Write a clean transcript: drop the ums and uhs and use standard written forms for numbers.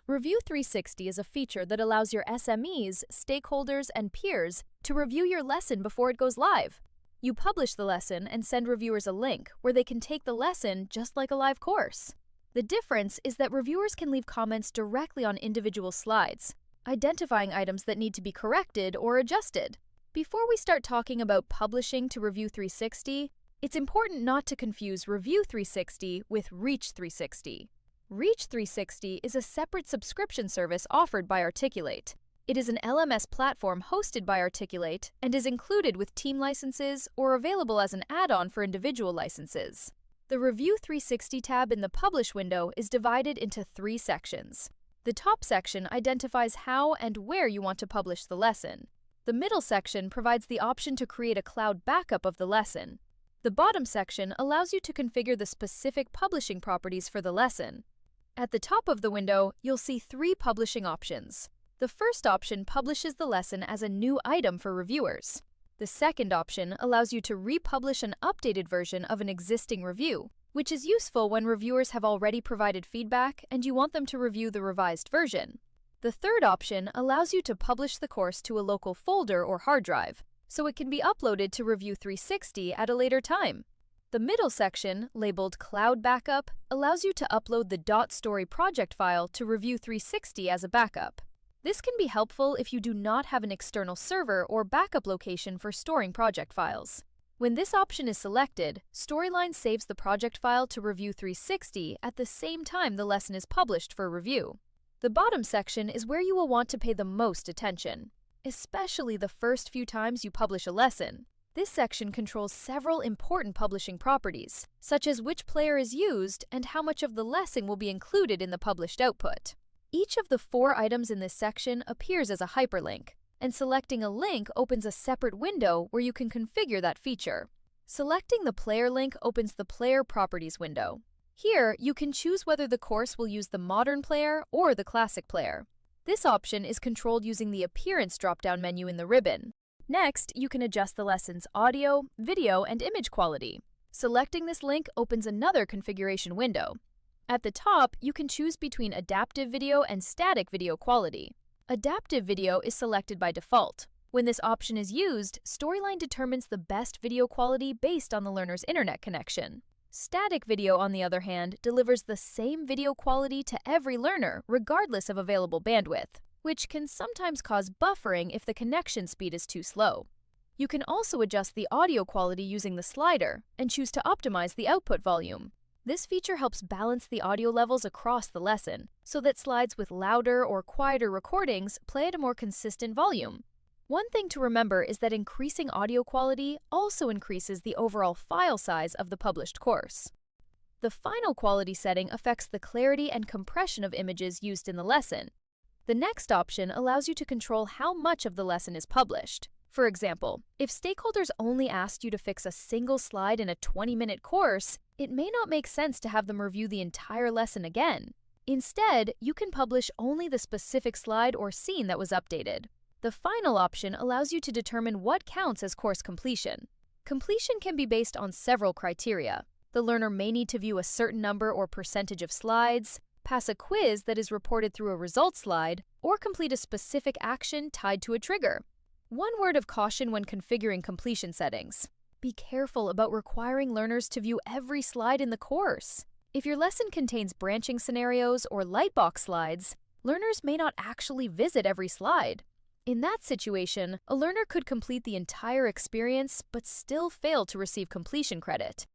Review 360 is a feature that allows your SMEs, stakeholders, and peers to review your lesson before it goes live. You publish the lesson and send reviewers a link where they can take the lesson just like a live course. The difference is that reviewers can leave comments directly on individual slides, identifying items that need to be corrected or adjusted. Before we start talking about publishing to Review 360, it's important not to confuse Review 360 with Reach 360. Reach 360 is a separate subscription service offered by Articulate. It is an LMS platform hosted by Articulate and is included with team licenses or available as an add-on for individual licenses. The Review 360 tab in the Publish window is divided into 3 sections. The top section identifies how and where you want to publish the lesson. The middle section provides the option to create a cloud backup of the lesson. The bottom section allows you to configure the specific publishing properties for the lesson. At the top of the window, you'll see 3 publishing options. The first option publishes the lesson as a new item for reviewers. The second option allows you to republish an updated version of an existing review, which is useful when reviewers have already provided feedback and you want them to review the revised version. The third option allows you to publish the course to a local folder or hard drive, so it can be uploaded to Review 360 at a later time. The middle section, labeled Cloud Backup, allows you to upload the .story project file to Review 360 as a backup. This can be helpful if you do not have an external server or backup location for storing project files. When this option is selected, Storyline saves the project file to Review 360 at the same time the lesson is published for review. The bottom section is where you will want to pay the most attention, especially the first few times you publish a lesson. This section controls several important publishing properties, such as which player is used and how much of the lesson will be included in the published output. Each of the 4 items in this section appears as a hyperlink, and selecting a link opens a separate window where you can configure that feature. Selecting the player link opens the Player Properties window. Here, you can choose whether the course will use the Modern player or the Classic player. This option is controlled using the Appearance drop-down menu in the ribbon. Next, you can adjust the lesson's audio, video, and image quality. Selecting this link opens another configuration window. At the top, you can choose between adaptive video and static video quality. Adaptive video is selected by default. When this option is used, Storyline determines the best video quality based on the learner's internet connection. Static video, on the other hand, delivers the same video quality to every learner, regardless of available bandwidth, which can sometimes cause buffering if the connection speed is too slow. You can also adjust the audio quality using the slider and choose to optimize the output volume. This feature helps balance the audio levels across the lesson, so that slides with louder or quieter recordings play at a more consistent volume. One thing to remember is that increasing audio quality also increases the overall file size of the published course. The final quality setting affects the clarity and compression of images used in the lesson. The next option allows you to control how much of the lesson is published. For example, if stakeholders only asked you to fix a single slide in a 20-minute course, it may not make sense to have them review the entire lesson again. Instead, you can publish only the specific slide or scene that was updated. The final option allows you to determine what counts as course completion. Completion can be based on several criteria. The learner may need to view a certain number or percentage of slides, pass a quiz that is reported through a results slide, or complete a specific action tied to a trigger. One word of caution when configuring completion settings: be careful about requiring learners to view every slide in the course. If your lesson contains branching scenarios or lightbox slides, learners may not actually visit every slide. In that situation, a learner could complete the entire experience but still fail to receive completion credit.